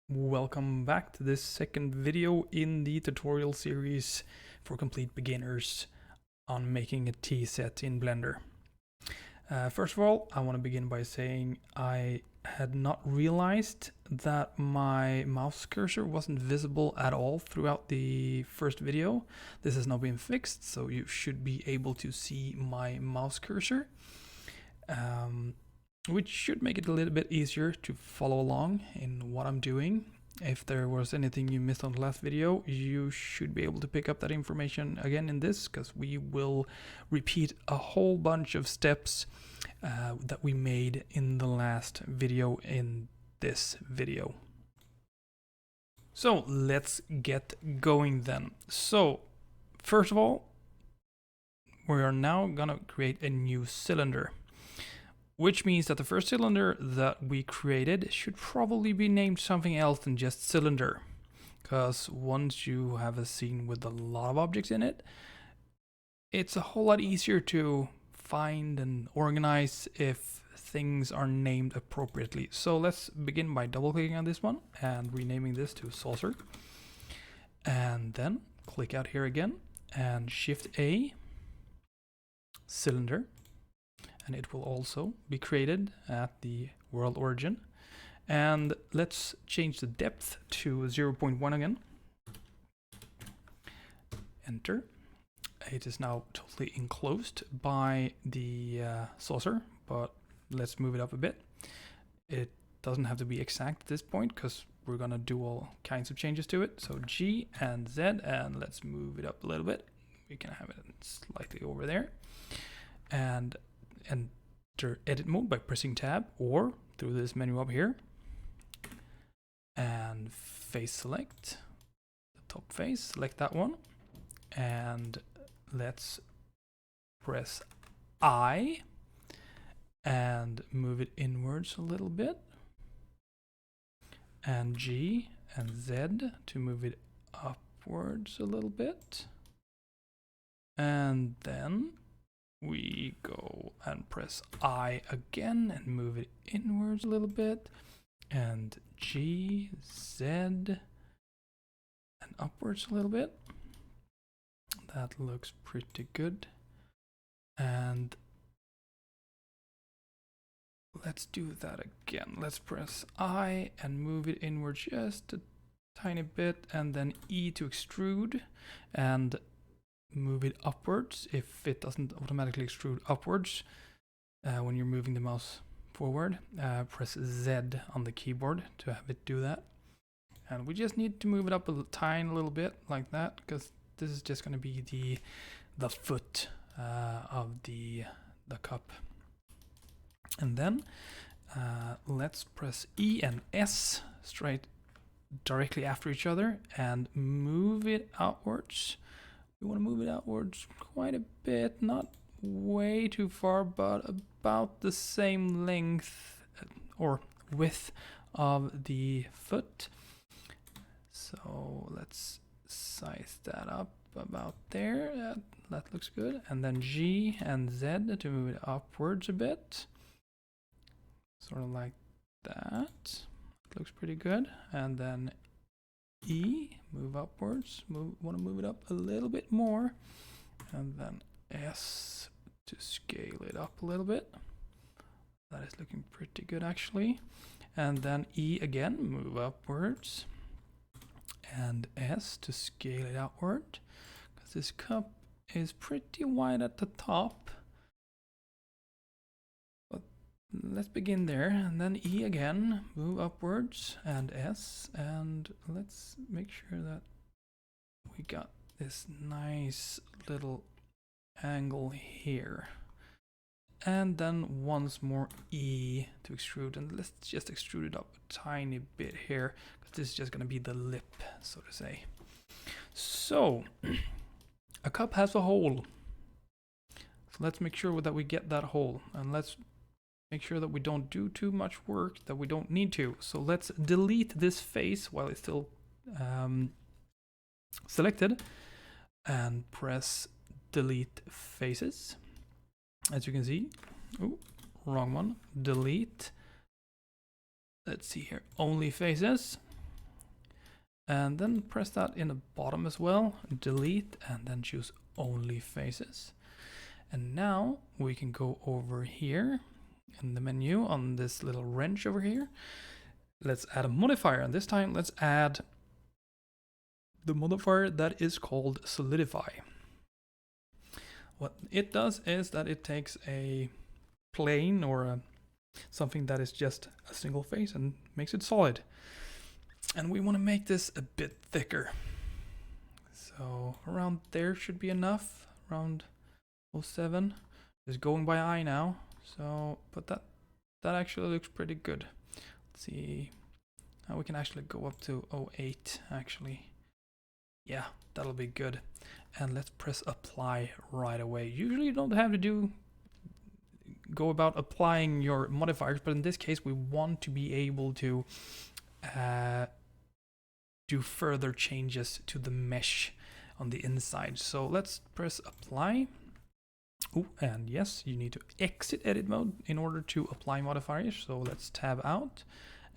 Welcome back to this second video in the tutorial series for complete beginners on making a tea set in Blender. First of all, I want to begin by saying I had not realized that my mouse cursor wasn't visible at all throughout the first video. This has now been fixed, so you should be able to see my mouse cursor. Which should make it a little bit easier to follow along in what I'm doing. If there was anything you missed on the last video, you should be able to pick up that information again in this, because we will repeat a whole bunch of steps that we made in the last video in this video. So let's get going then. So first of all, we are now gonna create a new cylinder, which means that the first cylinder that we created should probably be named something else than just cylinder. Because once you have a scene with a lot of objects in it, it's a whole lot easier to find and organize if things are named appropriately. So let's begin by double clicking on this one and renaming this to saucer. And then click out here again and Shift A, cylinder. And it will also be created at the world origin. And let's change the depth to 0.1 again. Enter. It is now totally enclosed by the saucer, but let's move it up a bit. It doesn't have to be exact at this point because we're gonna do all kinds of changes to it. So G and Z, and let's move it up a little bit. We can have it slightly over there. And enter edit mode by pressing tab or through this menu up here, and face select the top face, select that one, and let's press I and move it inwards a little bit, and G and Z to move it upwards a little bit, and then we go and press I again and move it inwards a little bit, and G, Z, and upwards a little bit. That looks pretty good. And let's do that again. Let's press I and move it inwards just a tiny bit, and then E to extrude and move it upwards if it doesn't automatically extrude upwards when you're moving the mouse forward. Press Z on the keyboard to have it do that, and we just need to move it up a tiny little bit like that, because this is just going to be the foot of the cup. And then let's press E and S directly after each other and move it outwards. We want to move it outwards quite a bit, not way too far, but about the same length or width of the foot. So let's size that up about there. That looks good. And then G and Z to move it upwards a bit. Sort of like that. Looks pretty good. And then E, move upwards, want to move it up a little bit more, and then S to scale it up a little bit. That is looking pretty good actually. And then E again, move upwards, and S to scale it outward, because this cup is pretty wide at the top. Let's begin there, and then E again, move upwards, and S, and let's make sure that we got this nice little angle here. And then once more E to extrude, and let's just extrude it up a tiny bit here, because this is just going to be the lip, so to say. So, a cup has a hole. So let's make sure that we get that hole, and let's make sure that we don't do too much work that we don't need to. So let's delete this face while it's still selected, and press delete faces. As you can see, wrong one, delete. Let's see here, only faces. And then press that in the bottom as well, delete, and then choose only faces. And now we can go over here in the menu on this little wrench over here. Let's add a modifier, and this time let's add the modifier that is called solidify. What it does is that it takes a plane or something that is just a single face and makes it solid. And we want to make this a bit thicker. So around there should be enough, around 07. It's going by eye now. So, but that actually looks pretty good. Let's see. Now we can actually go up to 08 actually. Yeah, that'll be good. And let's press apply right away. Usually you don't have to go about applying your modifiers, but in this case we want to be able to do further changes to the mesh on the inside. So let's press apply. Oh, and yes, you need to exit edit mode in order to apply modifiers. So let's tab out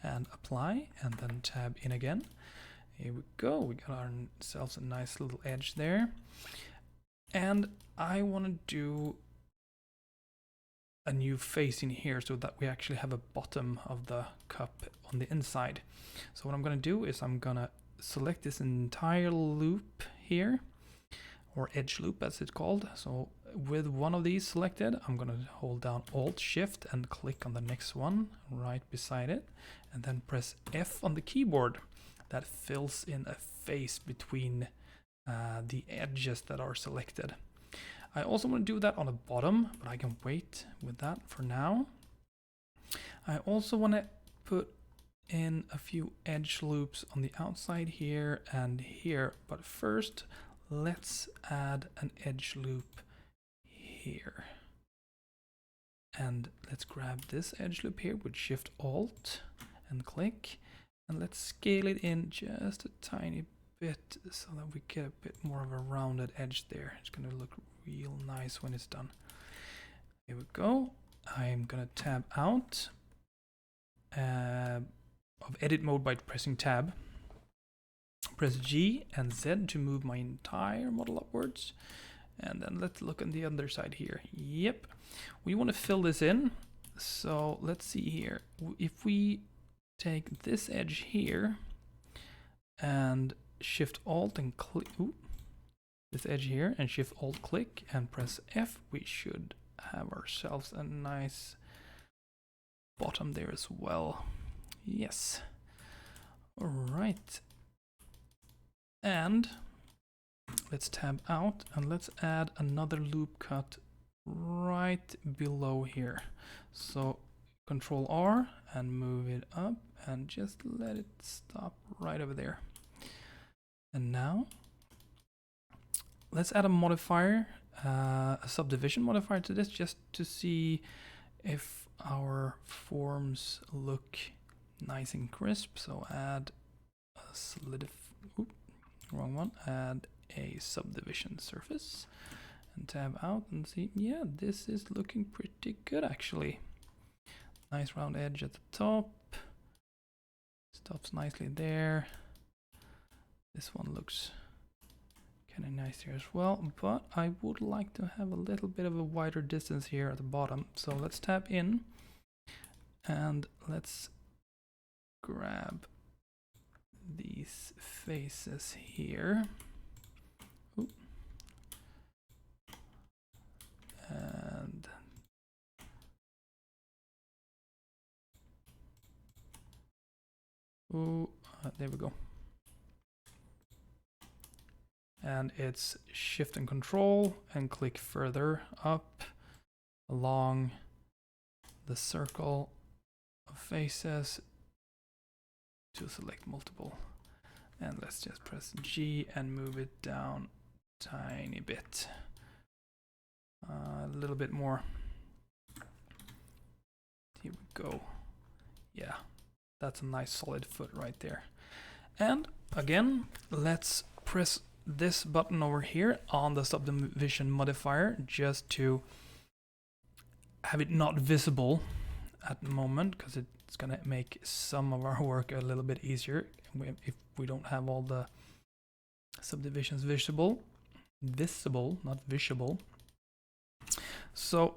and apply, and then tab in again. Here we go. We got ourselves a nice little edge there. And I want to do a new face in here so that we actually have a bottom of the cup on the inside. So what I'm going to do is I'm going to select this entire loop here, or edge loop as it's called. So with one of these selected, I'm going to hold down Alt Shift and click on the next one right beside it, and then press F on the keyboard. That fills in a face between the edges that are selected. I also want to do that on the bottom, but I can wait with that for now. I also want to put in a few edge loops on the outside here and here, but first let's add an edge loop here. And let's grab this edge loop here with Shift Alt and click, and let's scale it in just a tiny bit so that we get a bit more of a rounded edge there. It's going to look real nice when it's done. Here we go. I'm going to tab out of edit mode by pressing tab. Press G and Z to move my entire model upwards. And then let's look on the other side here. Yep. We want to fill this in. So let's see here. If we take this edge here and Shift Alt and click this edge here and Shift Alt click and press F, we should have ourselves a nice bottom there as well. Yes. All right. And let's tab out and let's add another loop cut right below here. So Control R and move it up and just let it stop right over there. And now let's add a modifier, a subdivision modifier to this, just to see if our forms look nice and crisp. So add a wrong one. Add a subdivision surface and tab out and see. Yeah, this is looking pretty good actually. Nice round edge at the top. Stops nicely there. This one looks kind of nice here as well, but I would like to have a little bit of a wider distance here at the bottom. So let's tab in and let's grab these faces here. Ooh. And there we go. And it's Shift and Control and click further up along the circle of faces to select multiple. And let's just press G and move it down a tiny bit. A little bit more. Here we go. Yeah, that's a nice solid foot right there. And again, let's press this button over here on the subdivision modifier just to have it not visible at the moment because it's gonna make some of our work a little bit easier if we don't have all the subdivisions visible, not visible. So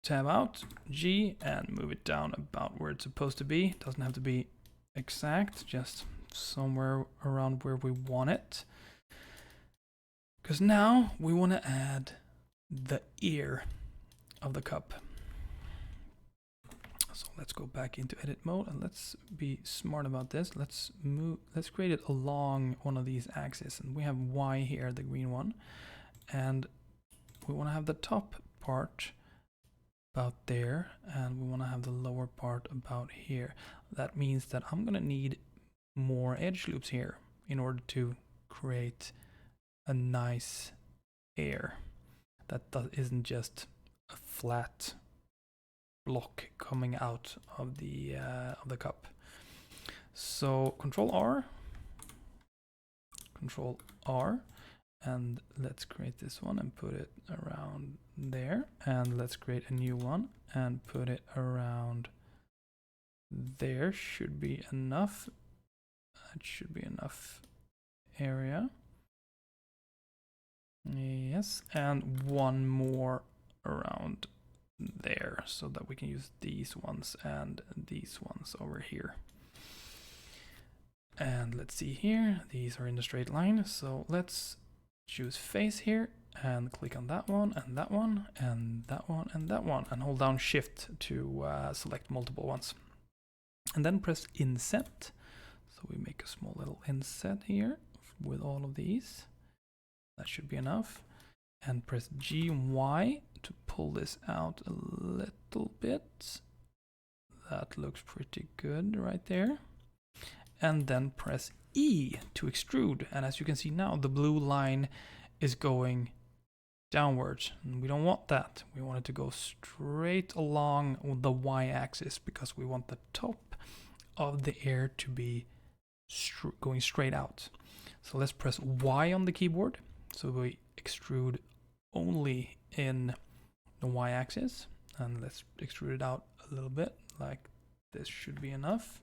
tab out G and move it down about where it's supposed to be. Doesn't have to be exact, just somewhere around where we want it. Because now we want to add the ear of the cup. So let's go back into edit mode and let's be smart about this. Let's create it along one of these axes, and we have Y here, the green one, and we want to have the top part about there, and we want to have the lower part about here. That means that I'm gonna need more edge loops here in order to create a nice air that isn't just a flat block coming out of the cup. So Control R, and let's create this one and put it around there, and let's create a new one and put it around there. Should be enough. That should be enough area. Yes, and one more around there so that we can use these ones and these ones over here. And let's see here, these are in a straight line, so let's choose face here and click on that one and that one and that one and that one, and hold down Shift to select multiple ones, and then press Inset. So we make a small little inset here with all of these. That should be enough. And press G and Y to pull this out a little bit. That looks pretty good right there. And then press E to extrude. And as you can see now, the blue line is going downwards. And we don't want that. We want it to go straight along the Y axis because we want the top of the air to be going straight out. So let's press Y on the keyboard. So we extrude only in the Y axis, and let's extrude it out a little bit, like this should be enough.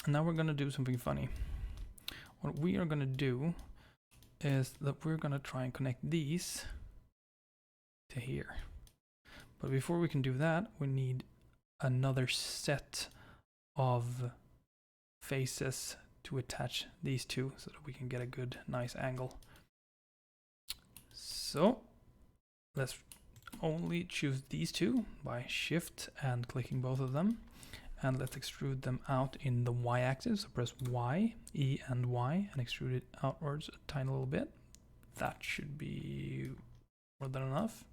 And now we're going to do something funny. What we are going to do is that we're going to try and connect these to here. But before we can do that, we need another set of faces to attach these two so that we can get a good, nice angle. So let's only choose these two by Shift and clicking both of them, and let's extrude them out in the Y axis. So press Y, E and Y, and extrude it outwards a tiny little bit. That should be more than enough.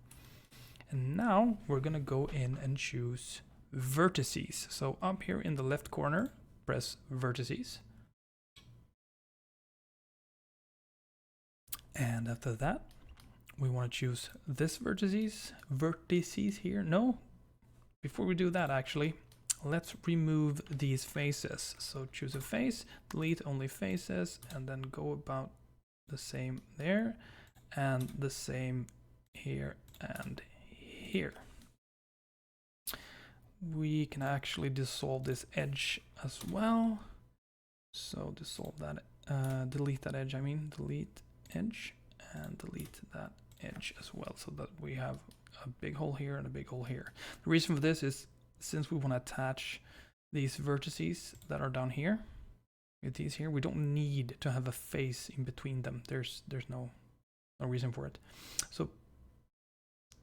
And now we're gonna go in and choose vertices. So up here in the left corner, press vertices. And after that, we want to choose this vertices here. No, before we do that, actually, let's remove these faces. So choose a face, delete only faces, and then go about the same there, and the same here and here. We can actually dissolve this edge as well. So dissolve that, delete that edge, delete edge, and delete that edge as well, so that we have a big hole here and a big hole here. The reason for this is since we want to attach these vertices that are down here with these here, we don't need to have a face in between them. There's no reason for it. So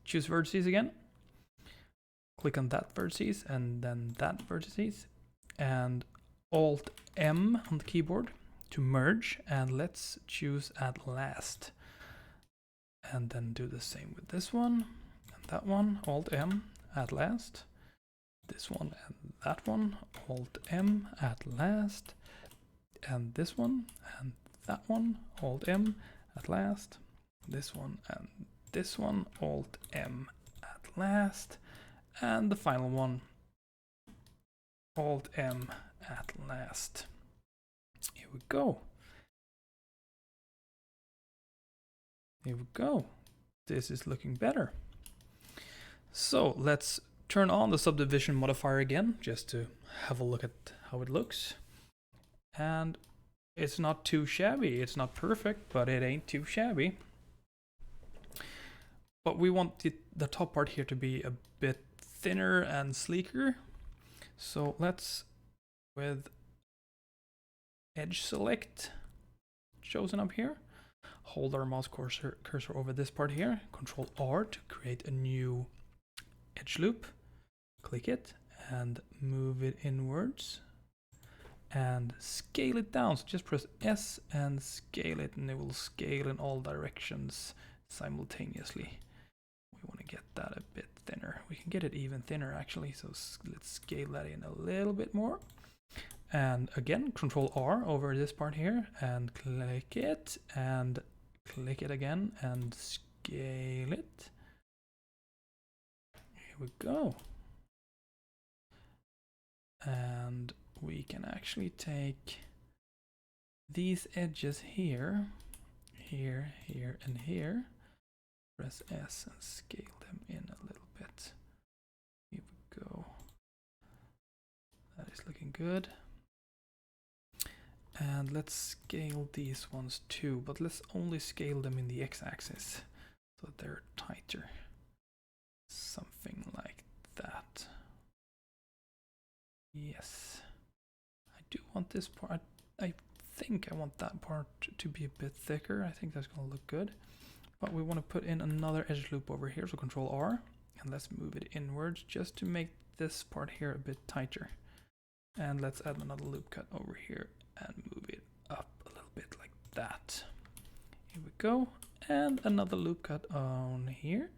choose vertices again, click on that vertices and then that vertices, and Alt M on the keyboard to merge, and let's choose at last, and then do the same with this one and that one. Alt M at last, this one and that one. Alt M at last, and this one and that one. Alt M at last, this one and this one. Alt M at last, and the final one. Alt M at last. Here we go. Here we go. This is looking better. So let's turn on the subdivision modifier again, just to have a look at how it looks. And it's not too shabby. It's not perfect, but it ain't too shabby. But we want the top part here to be a bit thinner and sleeker. So let's, with edge select chosen up here, hold our mouse cursor over this part here, Control R to create a new edge loop, click it and move it inwards and scale it down. So just press S and scale it, and it will scale in all directions simultaneously. We want to get that a bit thinner. We can get it even thinner actually, so let's scale that in a little bit more. And again, Control R over this part here and click it and click it again and scale it. Here we go. And we can actually take these edges here, here, here, and here. Press S and scale them in a little bit. Here we go. That is looking good. And let's scale these ones too, but let's only scale them in the x-axis so that they're tighter. Something like that. Yes. I do want this part. I think I want that part to be a bit thicker. I think that's going to look good. But we want to put in another edge loop over here, so Control R, and let's move it inwards just to make this part here a bit tighter. And let's add another loop cut over here and move it up a little bit like that. Here we go. And another loop cut on here.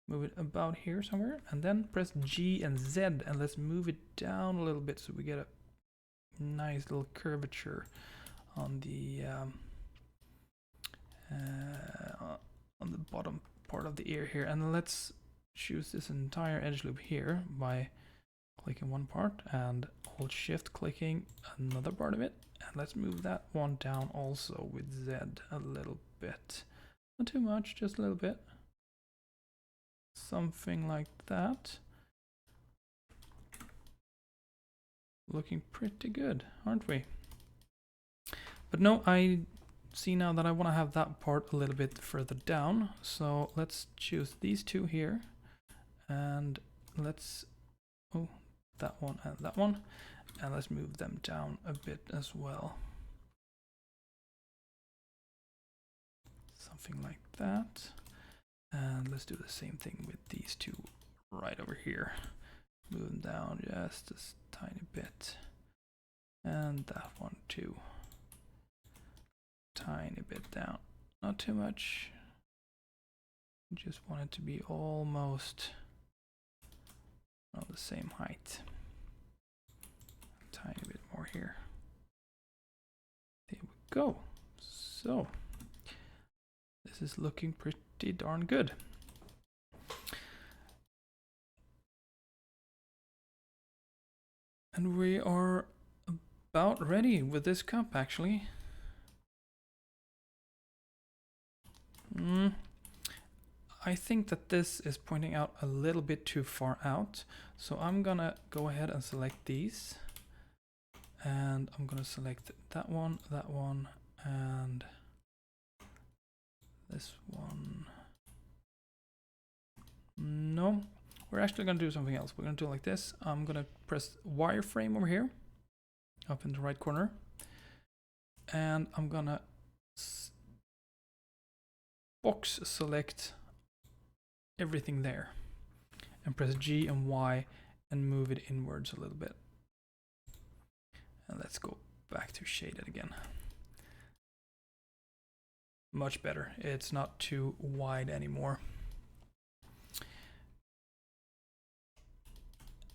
Move it about here somewhere, and then press G and Z, and let's move it down a little bit so we get a nice little curvature on the bottom part of the ear here. And let's choose this entire edge loop here by clicking one part and hold shift clicking another part of it, and let's move that one down also with Z a little bit. Not too much, just a little bit. Something like that. Looking pretty good, aren't we? But no, I see now that I want to have that part a little bit further down. So let's choose these two here. And let's, oh, that one and that one. And let's move them down a bit as well. Something like that. And let's do the same thing with these two right over here. Move them down just a tiny bit. And that one too. Tiny bit down. Not too much. Just want it to be almost on the same height. A tiny bit more here. There we go. So this is looking pretty darn good. And we are about ready with this cup actually. I think that this is pointing out a little bit too far out. So I'm gonna go ahead and select these. And I'm gonna select that one, and this one. No, we're actually gonna do something else. We're gonna do it like this. I'm gonna press wireframe over here, up in the right corner. And I'm gonna box select everything there. And press G and Y and move it inwards a little bit. And let's go back to shaded again. Much better. It's not too wide anymore.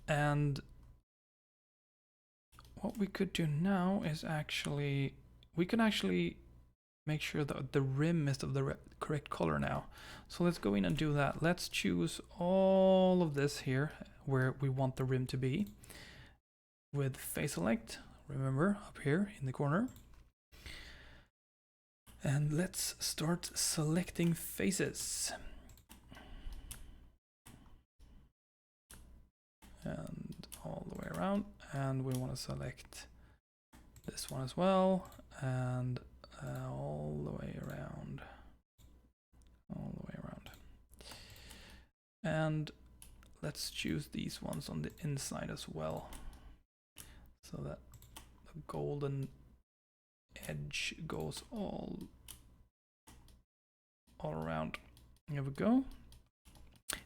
And what we could do now is actually, we can actually make sure that the rim is of the correct color now. So let's go in and do that. Let's choose all of this here where we want the rim to be with face select. Remember, up here in the corner. And let's start selecting faces. and all the way around, and we want to select this one as well, and all the way around, and let's choose these ones on the inside as well, so that the golden edge goes all around. Here we go.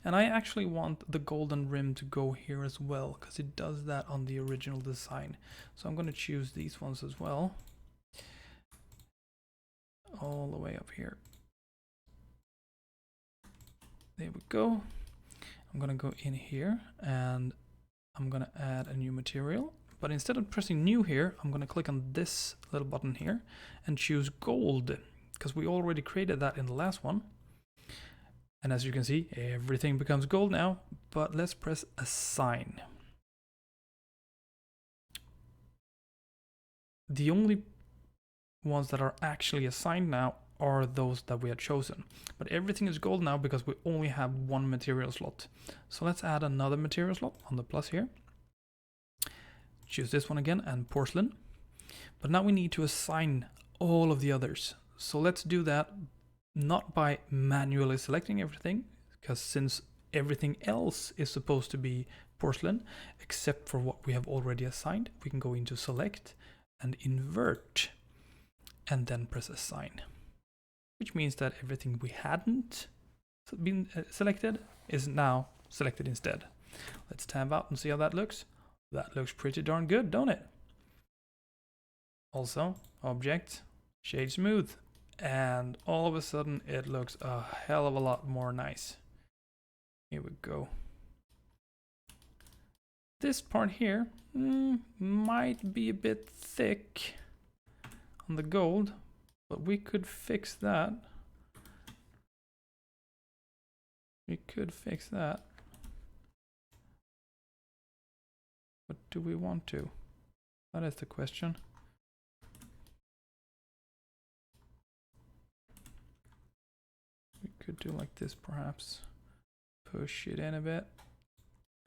And I actually want the golden rim to go here as well, because it does that on the original design. So I'm going to choose these ones as well, all the way up here. There we go. I'm going to go in here and I'm going to add a new material. But instead of pressing new here, I'm going to click on this little button here and choose gold, because we already created that in the last one. And as you can see, everything becomes gold now, but let's press assign. The only ones that are actually assigned now are those that we had chosen, but everything is gold now because we only have one material slot. So let's add another material slot on the plus here. Choose this one again and porcelain. But now we need to assign all of the others. So let's do that not by manually selecting everything, because since everything else is supposed to be porcelain, except for what we have already assigned, we can go into select and invert and then press assign, which means that everything we hadn't been selected is now selected instead. Let's tab out and see how that looks. That looks pretty darn good, don't it? Also, object, shade smooth, and all of a sudden it looks a hell of a lot more nice. Here we go. This part here might be a bit thick on the gold, but we could fix that. We could fix that. But do we want to? That is the question. We could do like this perhaps. Push it in a bit.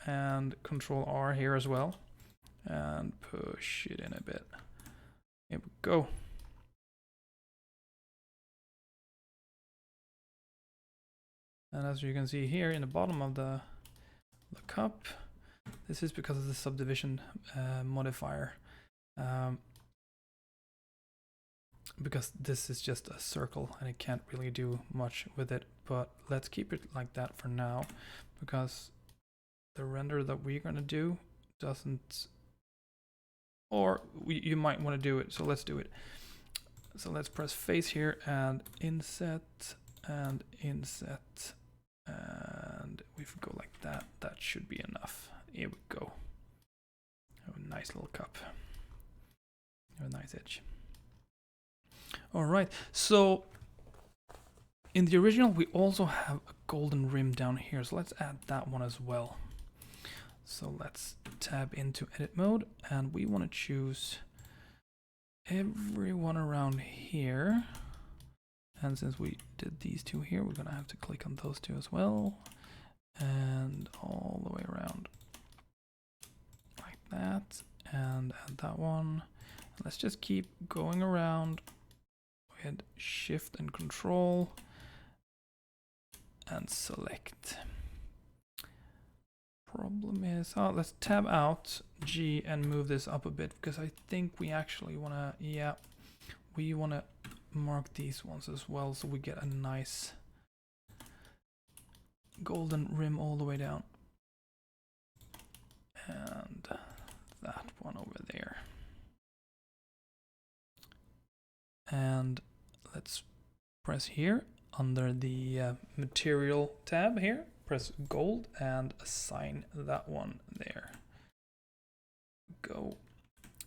And Control R here as well. And push it in a bit. Here we go. And as you can see here in the bottom of the cup, this is because of the subdivision modifier. Because this is just a circle and it can't really do much with it, but let's keep it like that for now, because the render that we're going to do doesn't, or you might want to do it, so let's do it. So let's press face here and inset, and if we go like that, that should be enough. Here we go. Have a nice little cup. Have a nice edge. All right, so in the original we also have a golden rim down here, so let's add that one as well. So let's tab into edit mode, and we want to choose everyone around here. And since we did these two here, we're gonna have to click on those two as well, and all the way around like that, and add that one. Let's just keep going around with Shift and Control and select. Problem is, let's tab out G and move this up a bit, because I think we actually wanna, we wanna mark these ones as well, so we get a nice golden rim all the way down. And that one over there. And let's press here under the material tab here, press gold and assign that one there. Go.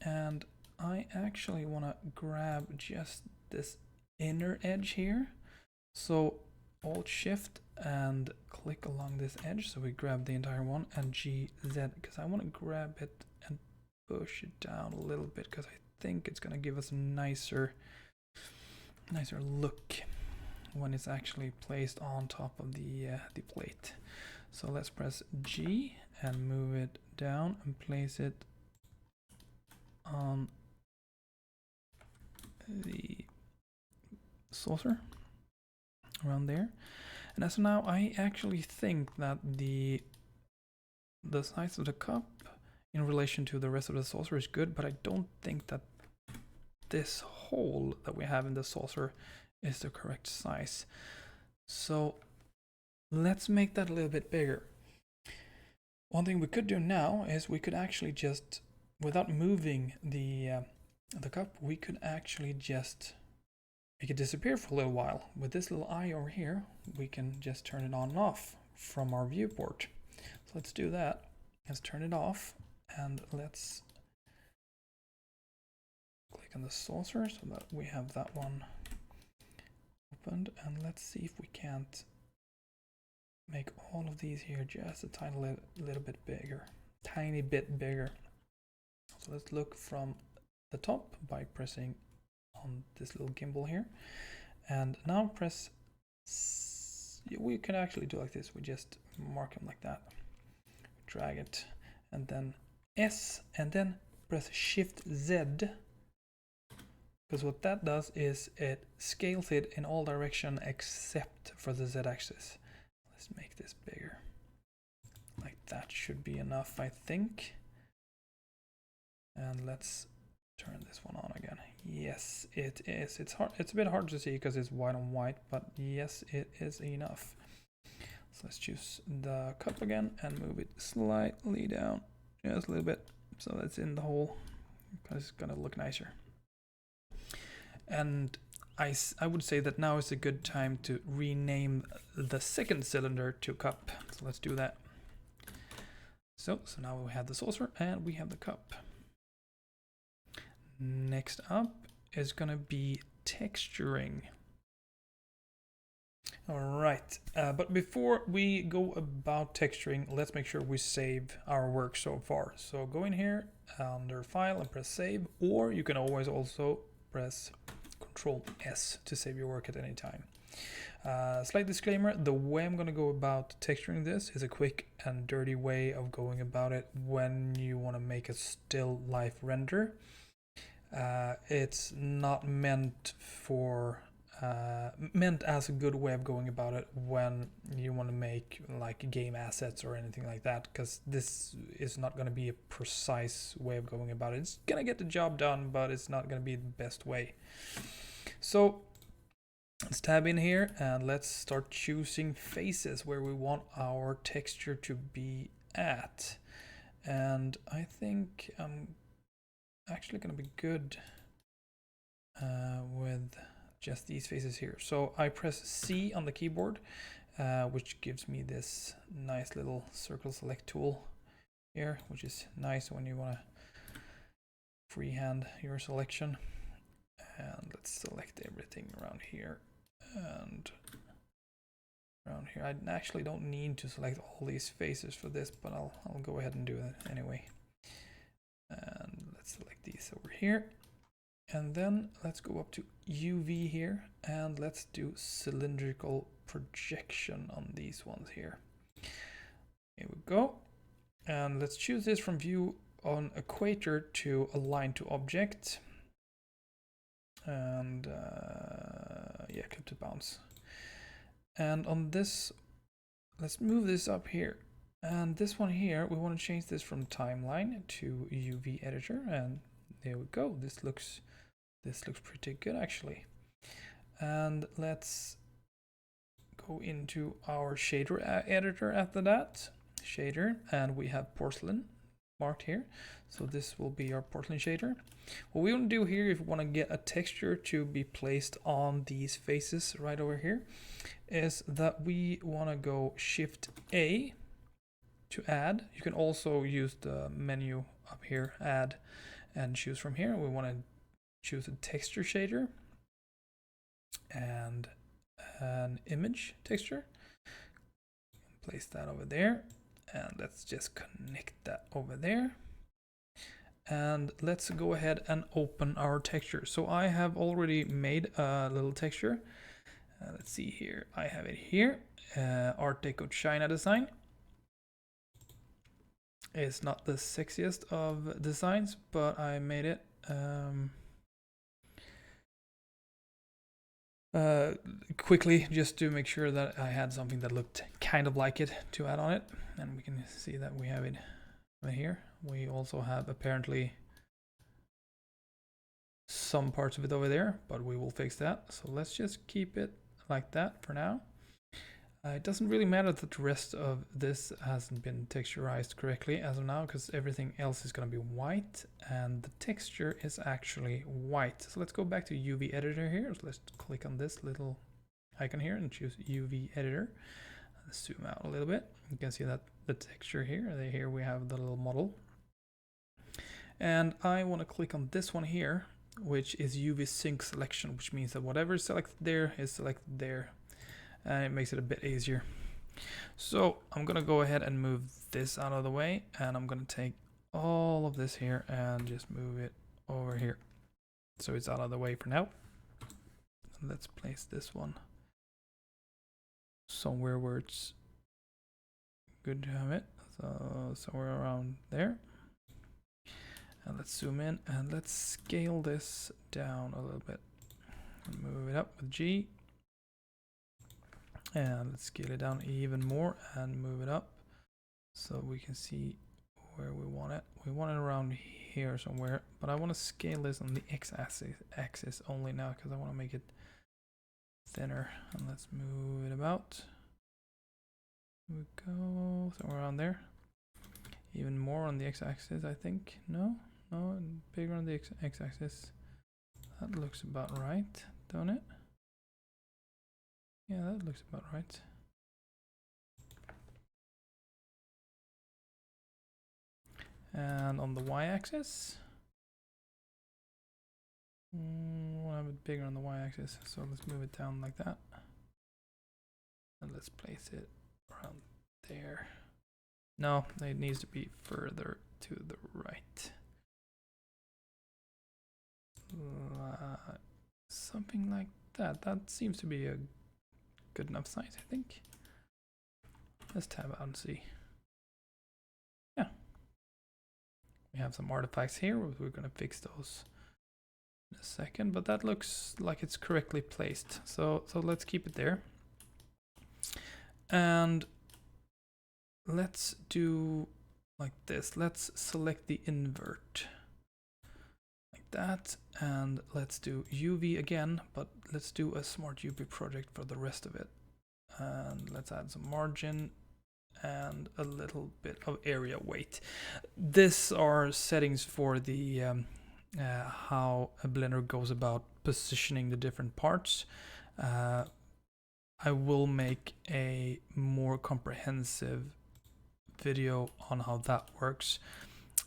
And I actually want to grab just this inner edge here. So Alt Shift and click along this edge. So we grab the entire one, and GZ, because I want to grab it and push it down a little bit, because I think it's going to give us a nicer look when it's actually placed on top of the plate. So let's press G and move it down and place it on the saucer around there. And as of now, I actually think that the size of the cup in relation to the rest of the saucer is good, but I don't think that this hole that we have in the saucer is the correct size. So let's make that a little bit bigger. One thing we could do now is we could actually just, without moving the cup, we could actually just make it disappear for a little while. With this little eye over here, we can just turn it on and off from our viewport. So let's do that. Let's turn it off, and let's click on the saucer so that we have that one opened, and let's see if we can't make all of these here just a tiny little bit bigger. So let's look from the top by pressing on this little gimbal here, and now press we can actually do like this. We just mark them like that, drag it, and then S, and then press Shift Z, because what that does is it scales it in all direction except for the Z axis. Let's make this bigger. Like that should be enough, I think. And let's turn this one on again. Yes, it is. It's hard. It's a bit hard to see because it's white on white, but yes, it is enough. So let's choose the cup again and move it slightly down, just a little bit, so that's in the hole, because it's gonna look nicer. And I would say that now is a good time to rename the second cylinder to cup. So let's do that. So now we have the saucer and we have the cup. Next up is gonna be texturing. All right, but before we go about texturing, let's make sure we save our work so far. So go in here under File and press Save, or you can always also press Control S to save your work at any time. Slight disclaimer, the way I'm going to go about texturing this is a quick and dirty way of going about it when you want to make a still life render. It's not meant for meant as a good way of going about it when you want to make like game assets or anything like that, because this is not going to be a precise way of going about it. It's going to get the job done, but it's not going to be the best way. So let's tab in here and let's start choosing faces where we want our texture to be at. And I think I'm actually going to be good with just these faces here. So I press C on the keyboard, which gives me this nice little circle select tool here, which is nice when you want to freehand your selection. And let's select everything around here and around here. I actually don't need to select all these faces for this, but I'll go ahead and do it anyway. And let's select these over here. And then let's go up to UV here and let's do cylindrical projection on these ones here. Here we go. And let's choose this from view on equator to align to object. And yeah, clip to bounce. And on this, let's move this up here. And this one here, we want to change this from timeline to UV editor. And there we go. This looks pretty good actually. And let's go into our shader editor after that. Shader, and we have porcelain marked here. So this will be our porcelain shader. What we want to do here, if we want to get a texture to be placed on these faces right over here, is that we want to go Shift A to add. You can also use the menu up here, add, and choose from here. We want to choose a texture shader and an image texture. Place that over there, and let's just connect that over there. And let's go ahead and open our texture. So I have already made a little texture. Let's see here. I have it here. ArtDeco China design. It's not the sexiest of designs, but I made it. Quickly, just to make sure that I had something that looked kind of like it to add on it. And we can see that we have it right here. We also have apparently some parts of it over there, but we will fix that. So let's just keep it like that for now. It doesn't really matter that the rest of this hasn't been texturized correctly as of now, because everything else is going to be white and the texture is actually white. So let's go back to UV editor here. So let's click on this little icon here and choose UV editor. Let's zoom out a little bit. You can see that the texture here we have the little model. And I want to click on this one here, which is UV sync selection, which means that whatever is selected there is selected there. And it makes it a bit easier. So I'm gonna go ahead and move this out of the way, and I'm gonna take all of this here and just move it over here. So it's out of the way for now. Let's place this one somewhere where it's good to have it. So somewhere around there. And let's zoom in and let's scale this down a little bit. Move it up with G. And let's scale it down even more and move it up so we can see where we want it. We want it around here somewhere, but I want to scale this on the x-axis only now because I want to make it thinner. And let's move it about. Here we go somewhere around there. Even more on the x-axis, I think. No, bigger on the x-axis. That looks about right, don't it? Yeah, that looks about right. And on the y-axis, we'll have it bigger on the y-axis, so let's move it down like that. And let's place it around there. No, it needs to be further to the right. Something like that. That seems to be a good enough size, I think. Let's tab out and see. Yeah. We have some artifacts here. We're going to fix those in a second, but that looks like it's correctly placed. So let's keep it there. And let's do like this. Let's select the invert like that. And let's do UV again, but let's do a smart UV project for the rest of it. And let's add some margin and a little bit of area weight. These are settings for the how a Blender goes about positioning the different parts. I will make a more comprehensive video on how that works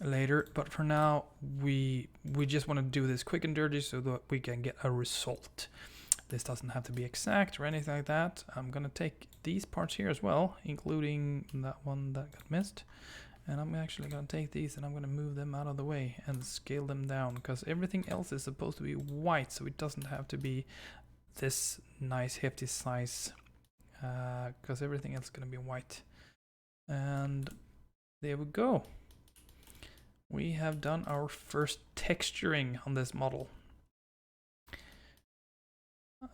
later, but for now we just want to do this quick and dirty so that we can get a result. This doesn't have to be exact or anything like that. I'm gonna take these parts here as well, including that one that got missed, and I'm actually gonna take these and I'm gonna move them out of the way and scale them down, because everything else is supposed to be white, so it doesn't have to be this nice hefty size, because everything else is gonna be white. And there we go. We have done our first texturing on this model.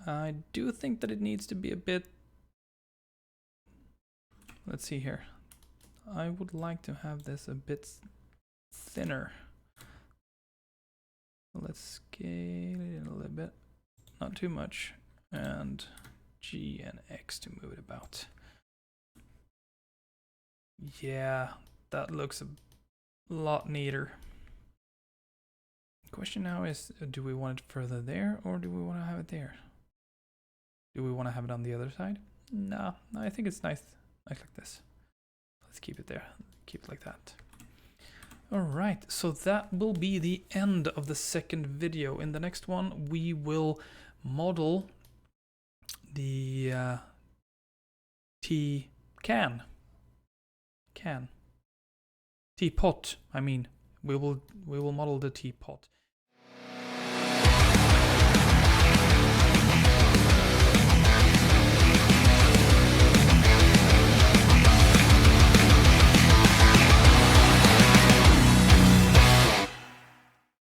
I do think that it needs to be a bit, let's see here. I would like to have this a bit thinner. Let's scale it in a little bit, not too much, and G and X to move it about. Yeah, that looks a lot neater. The question now is, do we want it further there or do we want to have it there? Do we want to have it on the other side? No, I think it's nice like this. Let's keep it there. Keep it like that. All right, so that will be the end of the second video. In the next one, we will model the teapot. I mean, we will model the teapot.